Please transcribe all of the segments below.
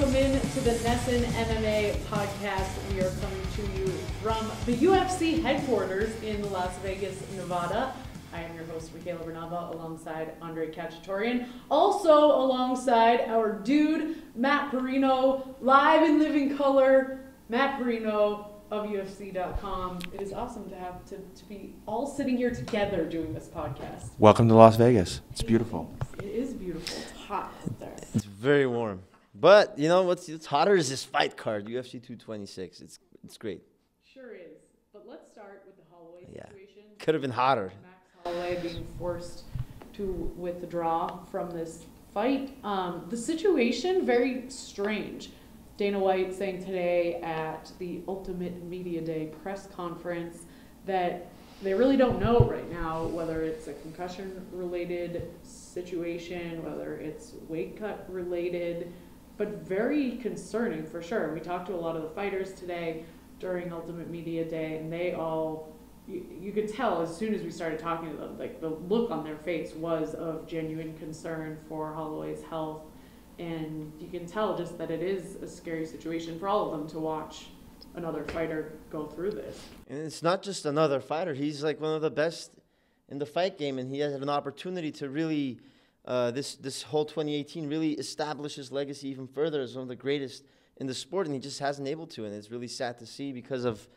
welcome in to the NESN MMA Podcast. We are coming to you from the UFC headquarters in Las Vegas, Nevada. I am your host, Michaela Bernava, alongside Andre Kachatourian. Also alongside our dude, Matt Perino, live in living color, Matt Perino of UFC.com. It is awesome to have to be all sitting here together doing this podcast. Welcome to Las Vegas. It's beautiful. It is beautiful. It's hot out there. It's very warm. But, you know, what's hotter is this fight card, UFC 226. It's great. Sure is. But let's start with the Holloway situation. Could have been hotter. Max Holloway being forced to withdraw from this fight. The situation, very strange. Dana White saying today at the Ultimate Media Day press conference that they really don't know right now whether it's a concussion-related situation, whether it's weight cut related, but very concerning for sure. We talked to a lot of the fighters today during Ultimate Media Day, and they all, you could tell as soon as we started talking to them, like the look on their face was of genuine concern for Holloway's health. And you can tell just that it is a scary situation for all of them to watch another fighter go through this. And it's not just another fighter. He's like one of the best in the fight game, and he has an opportunity to really, this whole 2018 really establish his legacy even further as one of the greatest in the sport, and he just hasn't able to, and it's really sad to see because of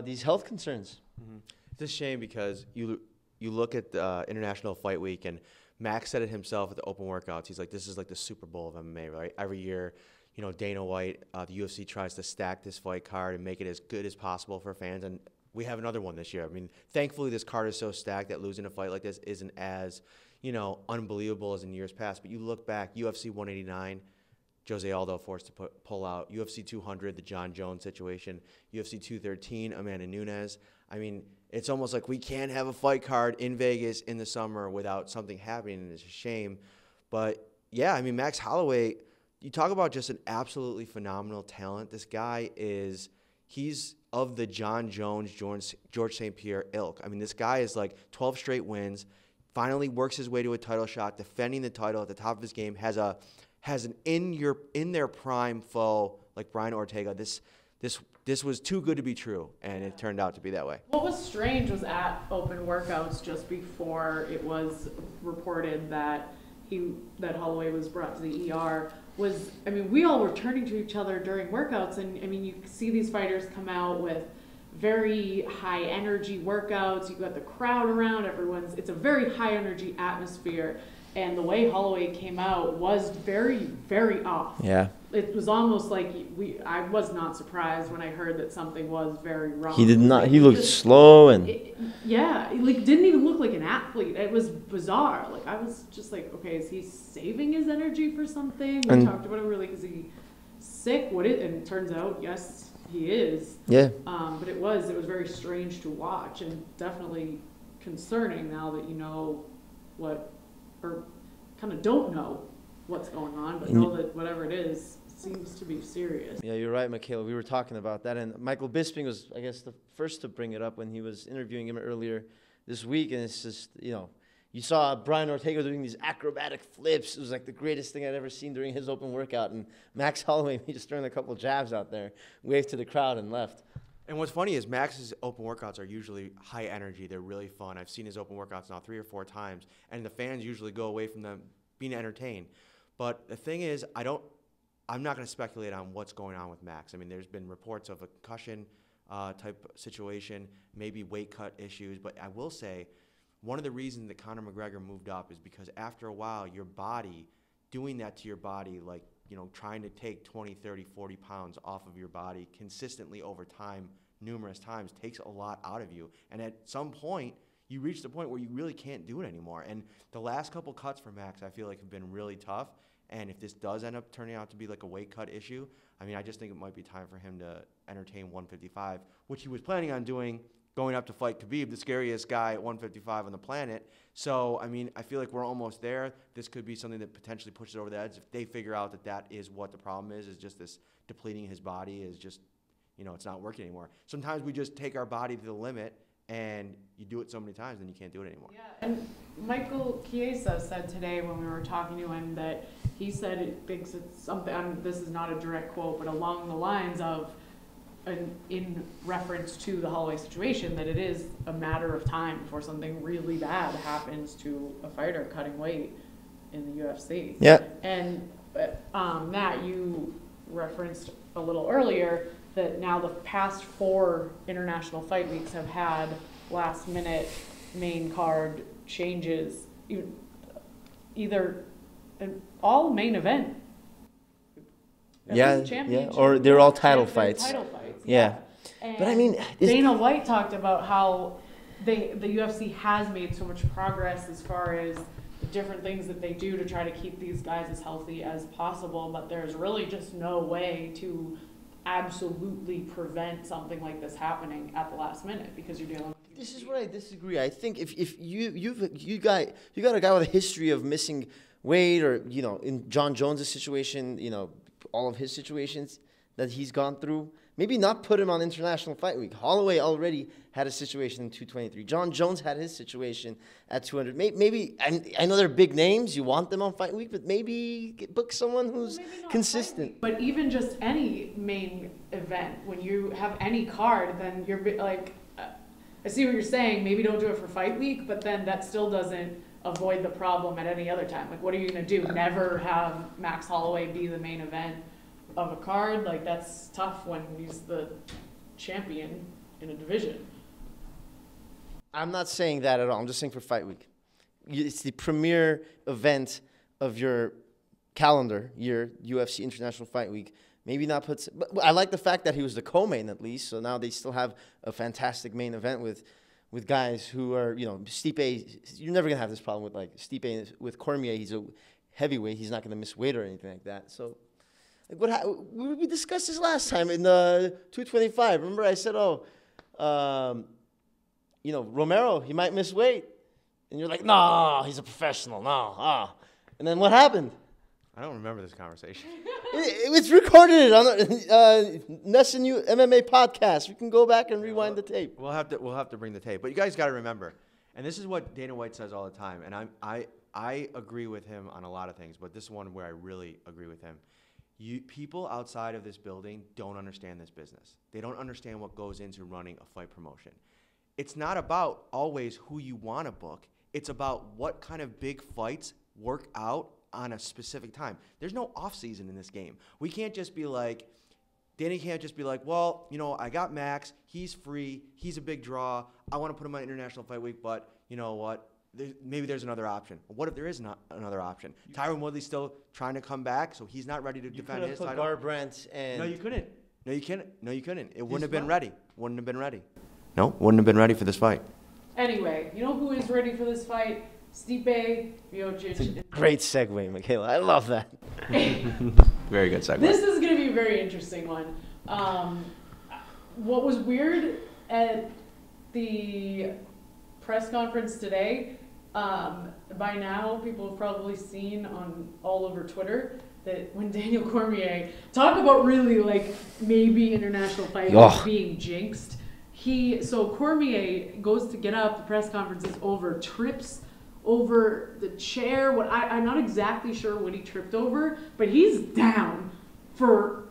these health concerns. Mm-hmm. It's a shame because you look at the International Fight Week, and Max said it himself at the open workouts. He's like, this is like the Super Bowl of MMA, right? Every year, you know, Dana White, the UFC tries to stack this fight card and make it as good as possible for fans. And we have another one this year. I mean, thankfully, this card is so stacked that losing a fight like this isn't as, you know, unbelievable as in years past. But you look back, UFC 189, Jose Aldo forced to pull out. UFC 200, the John Jones situation. UFC 213, Amanda Nunes. I mean, it's almost like we can't have a fight card in Vegas in the summer without something happening, and it's a shame. But, yeah, I mean, Max Holloway, you talk about just an absolutely phenomenal talent. This guy he's of the John Jones, George St. Pierre ilk. I mean, this guy is like 12 straight wins, finally works his way to a title shot, defending the title at the top of his game, has an in their prime foe like Brian Ortega. This was too good to be true, and it turned out to be that way. What was strange was at open workouts just before it was reported that Holloway was brought to the ER was, I mean, we all were turning to each other during workouts, and I mean, you see these fighters come out with very high energy workouts. You've got the crowd around, it's a very high energy atmosphere. And the way Holloway came out was very, very off. Yeah. It was almost like I was not surprised when I heard that something was very wrong. He did not. Like, he looked slow and. Like didn't even look like an athlete. It was bizarre. Like I was just like, okay, is he saving his energy for something? We talked about it. We were like, is he sick? And it turns out, yes, he is. Yeah. But it was very strange to watch and definitely concerning now that you know or kind of don't know what's going on, but know that whatever it is seems to be serious. Yeah, you're right, Michaela. We were talking about that, and Michael Bisping was, I guess, the first to bring it up when he was interviewing him earlier this week, and it's just, you know, you saw Brian Ortega doing these acrobatic flips. It was like the greatest thing I'd ever seen during his open workout, and Max Holloway, he just threw a couple jabs out there, waved to the crowd, and left. And what's funny is Max's open workouts are usually high energy. They're really fun. I've seen his open workouts now 3 or 4 times, and the fans usually go away from them being entertained. But the thing is, I'm not going to speculate on what's going on with Max. I mean, there's been reports of a concussion type situation, maybe weight cut issues. But I will say, one of the reasons that Conor McGregor moved up is because after a while, your body, doing that to your body, like, you know, trying to take 20, 30, 40 pounds off of your body consistently over time, numerous times, takes a lot out of you. And at some point, you reach the point where you really can't do it anymore. And the last couple cuts for Max, I feel like, have been really tough. And if this does end up turning out to be like a weight cut issue, I mean, I just think it might be time for him to entertain 155, which he was planning on doing, going up to fight Khabib, the scariest guy at 155 on the planet. So, I mean, I feel like we're almost there. This could be something that potentially pushes it over the edge. If they figure out that that is what the problem is just this depleting his body is just, you know, it's not working anymore. Sometimes we just take our body to the limit, and you do it so many times, then you can't do it anymore. Yeah, and Michael Chiesa said today when we were talking to him that he said it thinks it's something, this is not a direct quote, but along the lines of, in reference to the Holloway situation, that it is a matter of time before something really bad happens to a fighter cutting weight in the UFC. Yeah. And Matt, you referenced a little earlier that now the past 4 international fight weeks have had last minute main card changes, either all main event. Yeah, or they're all title fights. Title fights. Yeah. And But I mean, Dana White talked about how the UFC has made so much progress as far as the different things that they do to try to keep these guys as healthy as possible, but there's really just no way to absolutely prevent something like this happening at the last minute, because you're dealing with... This is where I disagree. I think if you got a guy with a history of missing weight, or in John Jones' situation, all of his situations that he's gone through, maybe not put him on International Fight Week. Holloway already had a situation in 223. John Jones had his situation at 200. Maybe I know they're big names. You want them on Fight Week, but maybe book someone who's consistent. But even just any main event, when you have any card, then you're like, I see what you're saying. Maybe don't do it for Fight Week, but then that still doesn't avoid the problem at any other time. Like, what are you going to do? Never have Max Holloway be the main event of a card? Like, that's tough when he's the champion in a division. I'm not saying that at all. I'm just saying for Fight Week. It's the premier event of your calendar year, UFC International Fight Week. Maybe not put... But I like the fact that he was the co-main at least, so now they still have a fantastic main event with guys who are, Stipe. You're never going to have this problem with, like, Stipe with Cormier. He's a heavyweight. He's not going to miss weight or anything like that. So, like, we discussed this last time in the 225. Remember I said, Romero, he might miss weight. And you're like, no, he's a professional. No. And then what happened? I don't remember this conversation. It's recorded on NESN MMA Podcast. We can go back and rewind the tape. We'll have to bring the tape. But you guys got to remember, and this is what Dana White says all the time, and I agree with him on a lot of things, but this is one where I really agree with him. People outside of this building don't understand this business. They don't understand what goes into running a fight promotion. It's not about always who you want to book. It's about what kind of big fights work out on a specific time. There's no off season in this game. We can't just be like, Danny can't just be like, well, I got Max, he's free, he's a big draw, I want to put him on International Fight Week, but you know what? Maybe there's another option. What if there is not another option? Tyron Woodley's still trying to come back, so he's not ready to defend his title. Garbrandt and... No, you couldn't. It wouldn't have been ready. No, wouldn't have been ready for this fight. Anyway, you know who is ready for this fight? Stipe Miocic. Great segue, Michaela. I love that. Very good segue. This is going to be a very interesting one. What was weird at the press conference today, by now people have probably seen on all over Twitter that when Daniel Cormier, talk about really like maybe international fight being jinxed. So Cormier goes to get up, the press conference is over, trips over the chair. I'm not exactly sure what he tripped over, but he's down for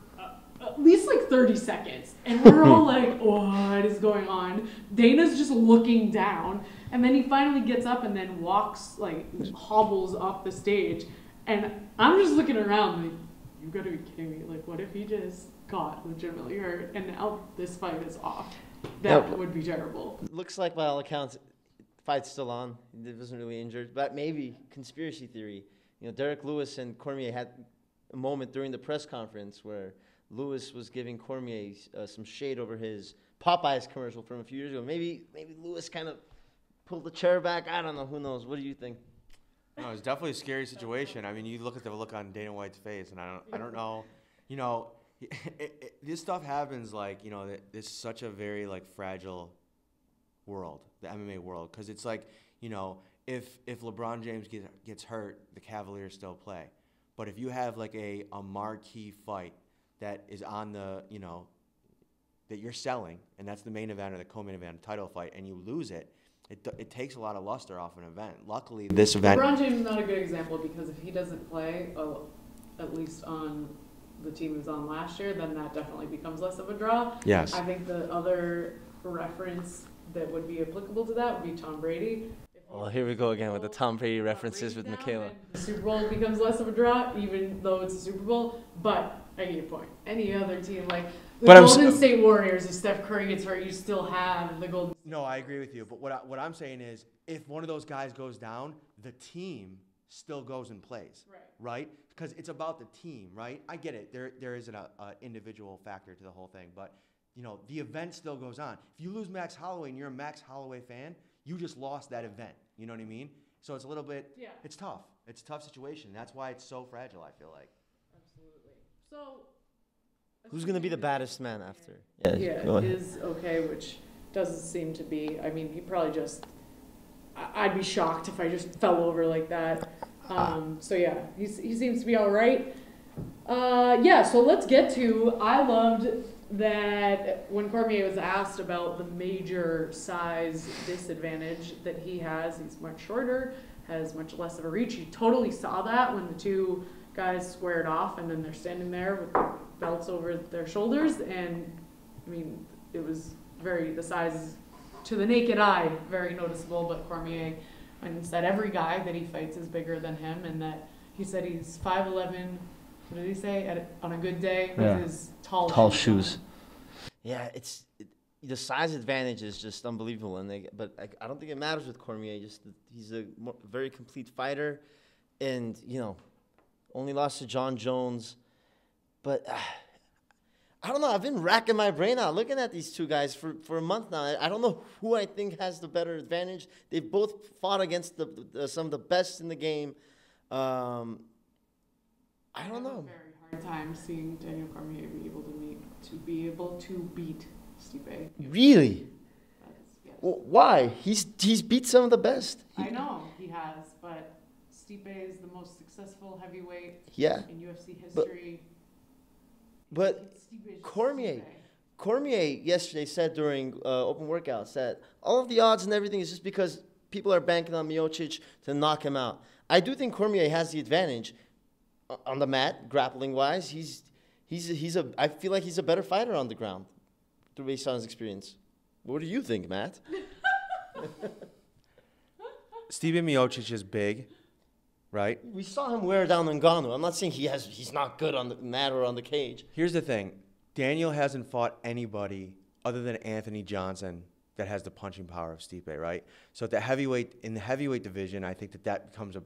at least like 30 seconds. And we're all like, what is going on? Dana's just looking down. And then he finally gets up and then walks, like hobbles off the stage. And I'm just looking around like, you gotta be kidding me. Like, what if he just got legitimately hurt and now this fight is off? That would be terrible. Looks like by all accounts, fight's still on. He wasn't really injured, but maybe conspiracy theory. Derek Lewis and Cormier had a moment during the press conference where Lewis was giving Cormier some shade over his Popeyes commercial from a few years ago. Maybe Lewis kind of pulled the chair back. I don't know. Who knows? What do you think? No, it's definitely a scary situation. I mean, you look at the look on Dana White's face, and I don't know. This stuff happens this is such a very fragile world, the MMA world, because it's like, if LeBron James gets hurt, the Cavaliers still play. But if you have a marquee fight that is on the, that you're selling, and that's the main event or the co-main event title fight, and you lose it, it takes a lot of luster off an event. Luckily, this event. LeBron James is not a good example because if he doesn't play, at least on the team he was on last year, then that definitely becomes less of a draw. Yes. I think the other reference that would be applicable to that would be Tom Brady. Well, here we go again with the Tom Brady references with Michaela. The Super Bowl becomes less of a draw, even though it's a Super Bowl. But I get your point. Any other team, like the Golden State Warriors, if Steph Curry gets hurt, you still have the Golden State. No, I agree with you. But what I'm saying is, if one of those guys goes down, the team still goes and plays. Right? Because it's about the team, right? I get it. There isn't an individual factor to the whole thing, but the event still goes on. If you lose Max Holloway and you're a Max Holloway fan, you just lost that event. You know what I mean? So it's a little bit. Yeah. It's tough. It's a tough situation. That's why it's so fragile, I feel like. Absolutely. So. Who's going to be the baddest man after? Yeah, is okay, which doesn't seem to be. I mean, he probably just. I'd be shocked if I just fell over like that. So yeah, he seems to be all right. Yeah, so let's get to. I loved that when Cormier was asked about the major size disadvantage that he has, he's much shorter, has much less of a reach. You totally saw that when the two guys squared off, and then they're standing there with the belts over their shoulders, and I mean, it was the size to the naked eye, very noticeable. But Cormier, and said every guy that he fights is bigger than him, and that he said he's 5'11". What did he say? On a good day, with his tall shoes. Yeah, the size advantage is just unbelievable, but I don't think it matters with Cormier. He's a very complete fighter, and only lost to John Jones, but. I don't know. I've been racking my brain out looking at these two guys for a month now. I don't know who I think has the better advantage. They've both fought against some of the best in the game. I don't know. I have a very hard time seeing Daniel Cormier be able to beat Stipe. Really? Yes. Well, why? He's beat some of the best. I know he has, but Stipe is the most successful heavyweight in UFC history. But Cormier yesterday said during open workouts that all of the odds and everything is just because people are banking on Miocic to knock him out. I do think Cormier has the advantage on the mat, grappling wise. I feel like he's a better fighter on the ground, based on his experience. What do you think, Matt? Stipe Miocic is big. Right? We saw him wear down Ngannou. I'm not saying he's not good on the mat or on the cage. Here's the thing. Daniel hasn't fought anybody other than Anthony Johnson that has the punching power of Stipe, right? So in the heavyweight division, I think that becomes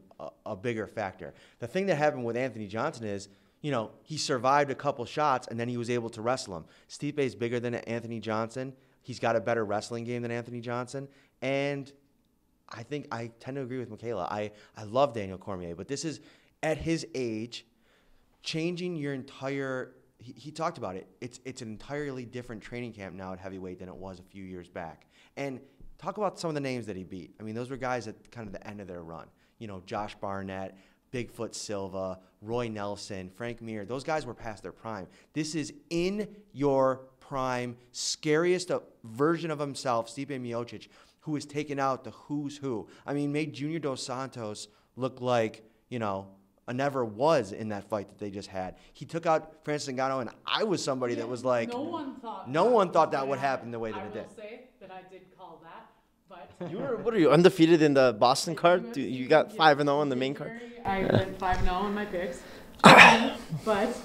a bigger factor. The thing that happened with Anthony Johnson is, he survived a couple shots and then he was able to wrestle him. Stipe is bigger than Anthony Johnson. He's got a better wrestling game than Anthony Johnson. And I think I tend to agree with Michaela. I love Daniel Cormier, but this is, at his age, changing your entire. He talked about it. It's an entirely different training camp now at heavyweight than it was a few years back. And talk about some of the names that he beat. I mean, those were guys at kind of the end of their run. Josh Barnett, Bigfoot Silva, Roy Nelson, Frank Mir. Those guys were past their prime. This is in your prime, scariest version of himself, Stipe Miocic, who has taken out the who's who. I mean, made Junior Dos Santos look like, a never was in that fight that they just had. He took out Francis Ngannou, and I was somebody that was like, no one thought that would happen the way that it did. I will say that I did call that, but what are you, undefeated in the Boston card? You got 5-0 on the main card? I went 5-0 on my picks, but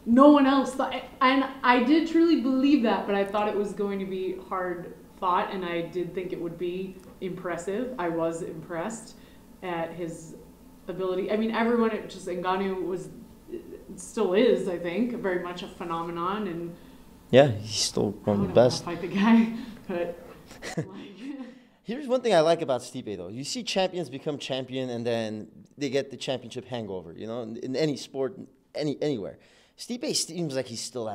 no one else thought, and I did truly believe that, but I thought it was going to be hard fought, and I did think it would be impressive. I was impressed at his ability. I mean, everyone, Ngannou still is, I think, very much a phenomenon, and yeah, he's still one of the best. Fight the guy, but here's one thing I like about Stipe, though. You see champions become champion, and then they get the championship hangover. In any sport, anywhere. Stipe seems like he still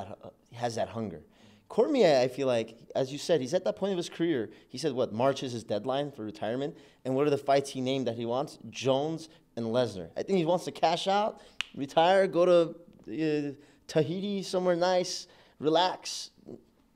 has that hunger. Cormier, I feel like, as you said, he's at that point of his career. He said, March is his deadline for retirement. And what are the fights he named that he wants? Jones and Lesnar. I think he wants to cash out, retire, go to Tahiti, somewhere nice, relax,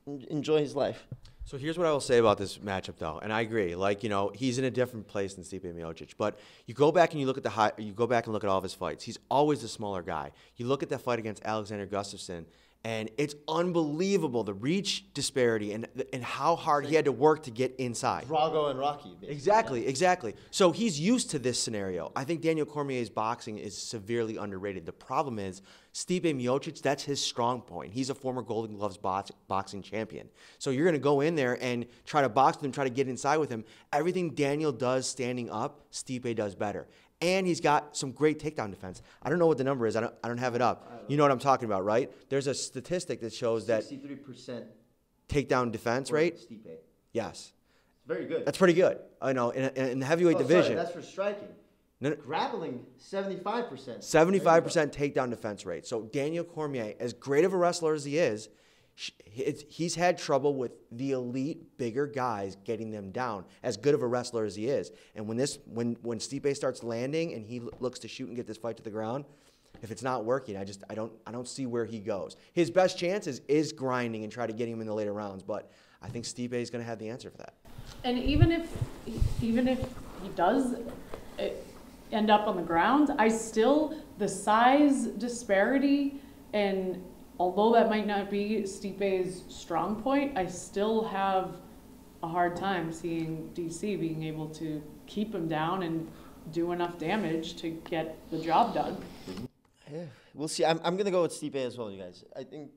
enjoy his life. So here's what I will say about this matchup, though, and I agree. Like, he's in a different place than Stipe Miocic. But you go back and you look at you go back and look at all of his fights. He's always the smaller guy. You look at that fight against Alexander Gustafsson, and it's unbelievable, the reach disparity and how hard he had to work to get inside. Drago and Rocky. Basically. Exactly. So he's used to this scenario. I think Daniel Cormier's boxing is severely underrated. The problem is Stipe Miocic, that's his strong point. He's a former Golden Gloves boxing champion. So you're going to go in there and try to box with him, try to get inside with him. Everything Daniel does standing up, Stipe does better. And he's got some great takedown defense. I don't know what the number is. I don't have it up. You know what I'm talking about, right? There's a statistic that shows that 63% takedown defense rate. Stipe. Yes. Very good. That's pretty good. I know in the heavyweight division. Sorry, that's for striking. No, grappling, 75%. 75% takedown defense rate. So Daniel Cormier, as great of a wrestler as he is, he's had trouble with the elite, bigger guys getting them down, as good of a wrestler as he is. And when Stipe starts landing and he looks to shoot and get this fight to the ground, if it's not working, I don't see where he goes. His best chance is grinding and try to get him in the later rounds, but I think Stipe is going to have the answer for that. And even if he does end up on the ground, the size disparity, and although that might not be Stipe's strong point, I still have a hard time seeing DC being able to keep him down and do enough damage to get the job done. Yeah, we'll see. I'm going to go with Stipe as well, you guys. I think,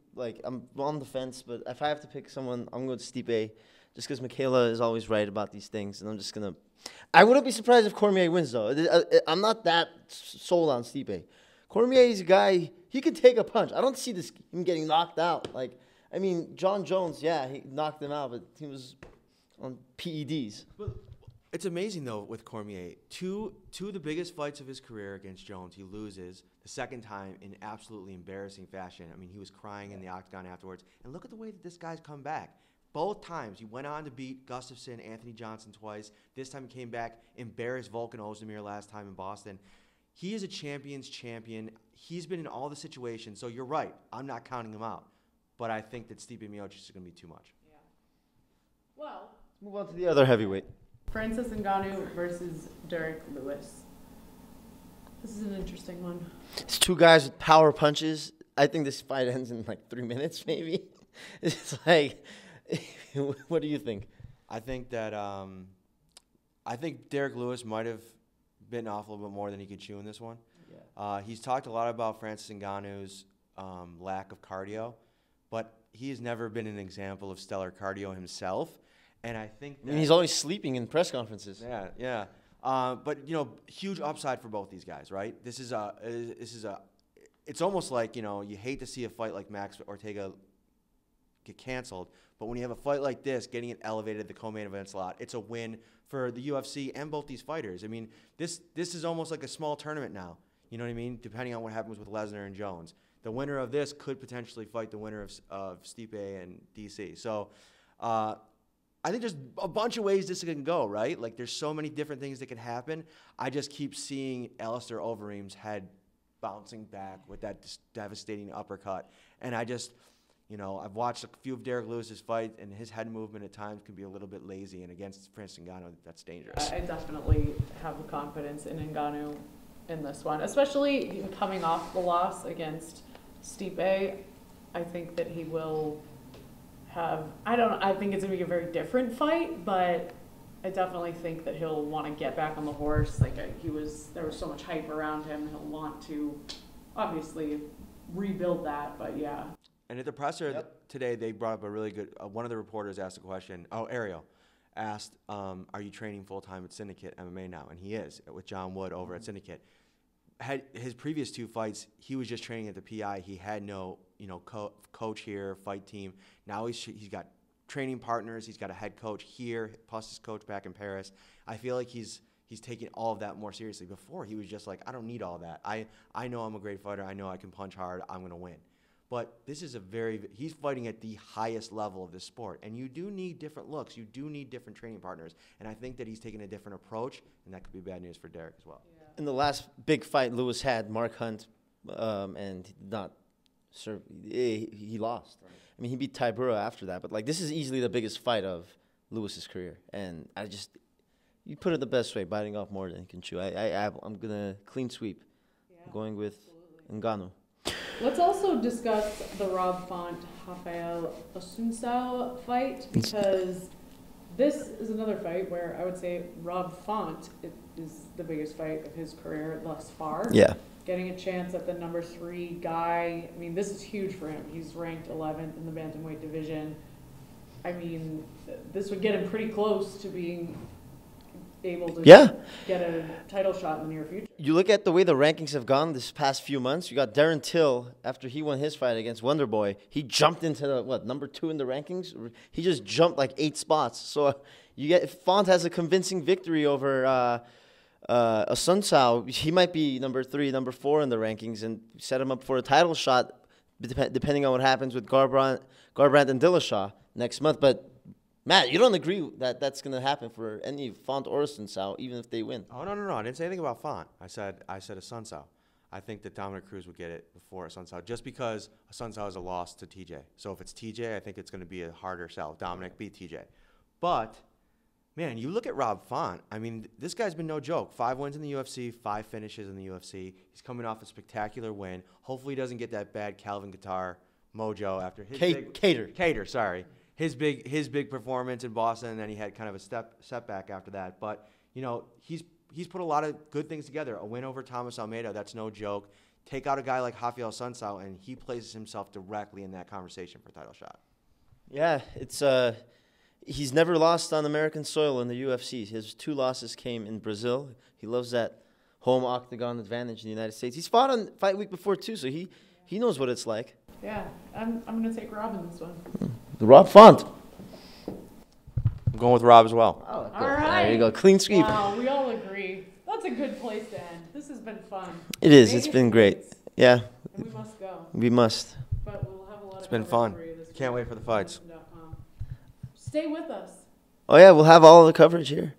I'm on the fence, but if I have to pick someone, I'm going with Stipe, just because Michaela is always right about these things, and I'm just going to... I wouldn't be surprised if Cormier wins, though. I'm not that sold on Stipe. Cormier's a guy, he can take a punch. I don't see him getting knocked out. John Jones, yeah, he knocked him out, but he was on PEDs. Well, it's amazing, though, with Cormier. Two of the biggest fights of his career against Jones, he loses the second time in absolutely embarrassing fashion. He was crying in the octagon afterwards. And look at the way that this guy's come back. Both times, he went on to beat Gustafsson, Anthony Johnson twice. This time he came back, embarrassed Volkan Ozdemir last time in Boston. He is a champion's champion. He's been in all the situations. So you're right. I'm not counting him out. But I think that Stipe Miocic is going to be too much. Yeah. Well, let's move on to the other heavyweight. Francis Ngannou versus Derek Lewis. This is an interesting one. It's two guys with power punches. I think this fight ends in 3 minutes, maybe. It's what do you think? I think that Derek Lewis might have bitten off a little bit more than he could chew in this one. Yeah. He's talked a lot about Francis Ngannou's lack of cardio, but he has never been an example of stellar cardio himself. And I think he's always sleeping in press conferences. Yeah. But huge upside for both these guys, right? It's almost like you hate to see a fight like Max Ortega get canceled, but when you have a fight like this, getting it elevated at the co-main event slot, it's a win for the UFC and both these fighters. This is almost like a small tournament now. You know what I mean? Depending on what happens with Lesnar and Jones, the winner of this could potentially fight the winner of Stipe and DC. So. I think there's a bunch of ways this can go, right? There's so many different things that can happen. I just keep seeing Alistair Overeem's head bouncing back with that devastating uppercut. And I've watched a few of Derek Lewis's fights, and his head movement at times can be a little bit lazy. And against Francis Ngannou, that's dangerous. I definitely have confidence in Ngannou in this one, especially coming off the loss against Stipe. I think that he will... I think it's going to be a very different fight, but I definitely think that he'll want to get back on the horse. There was so much hype around him. He'll want to obviously rebuild that, but yeah. And at the presser today, they brought up a really good, one of the reporters asked a question. Ariel asked, are you training full-time at Syndicate MMA now? And he is, with John Wood over at Syndicate. Had his previous two fights, he was just training at the PI. He had no, coach here, fight team. Now he's got training partners. He's got a head coach here, plus his coach back in Paris. I feel like he's taking all of that more seriously. Before, he was just like, I don't need all that. I know I'm a great fighter. I know I can punch hard. I'm going to win. But this is he's fighting at the highest level of the sport. And you do need different looks. You do need different training partners. And I think that he's taking a different approach, and that could be bad news for Derek as well. Yeah. In the last big fight Lewis had, Mark Hunt, and he did not serve. He lost. Right. I mean, he beat Tybura after that, but like this is easily the biggest fight of Lewis's career, and you put it the best way, biting off more than he can chew. I'm gonna clean sweep, going with Ngannou. Let's also discuss the Rob Font Rafael Assunção fight, because this is another fight where I would say Rob Font is the biggest fight of his career thus far. Yeah. Getting a chance at the number 3 guy. I mean, this is huge for him. He's ranked 11th in the bantamweight division. I mean, this would get him pretty close to being able to get a title shot in the near future. You look at the way the rankings have gone this past few months. You got Darren Till, after he won his fight against Wonderboy, he jumped into the, number 2 in the rankings? He just jumped like 8 spots. So if Font has a convincing victory over Assunção, he might be number 3, number 4 in the rankings and set him up for a title shot, depending on what happens with Garbrandt and Dillashaw next month. But Matt, you don't agree that that's going to happen for any Font or Assunção, even if they win? Oh, no. I didn't say anything about Font. I said Assunção. I think that Dominic Cruz would get it before Assunção, just because Assunção is a loss to TJ. So if it's TJ, I think it's going to be a harder sell. Dominic beat TJ. But, man, you look at Rob Font. I mean, this guy's been no joke. 5 wins in the UFC, 5 finishes in the UFC. He's coming off a spectacular win. Hopefully he doesn't get that bad Calvin Kattar mojo after his Cater, sorry. His big performance in Boston, and then he had kind of a setback after that. But, you know, he's put a lot of good things together. A win over Thomas Almeida, that's no joke. Take out a guy like Rafael Assunção, and he places himself directly in that conversation for a title shot. Yeah, it's he's never lost on American soil in the UFC. His 2 losses came in Brazil. He loves that home octagon advantage in the United States. He's fought on Fight Week before too, so he knows what it's like. Yeah, I'm going to take Rob in this one. The Rob Font. I'm going with Rob as well. Oh, all right. There you go. Clean sweep. Wow, we all agree. That's a good place to end. This has been fun. It is. It's been great. Yeah. And we must go. We must. But we'll have a lot It's of been fun. coverage for you this Can't week wait for the fights. Stay with us. Oh, yeah. We'll have all the coverage here.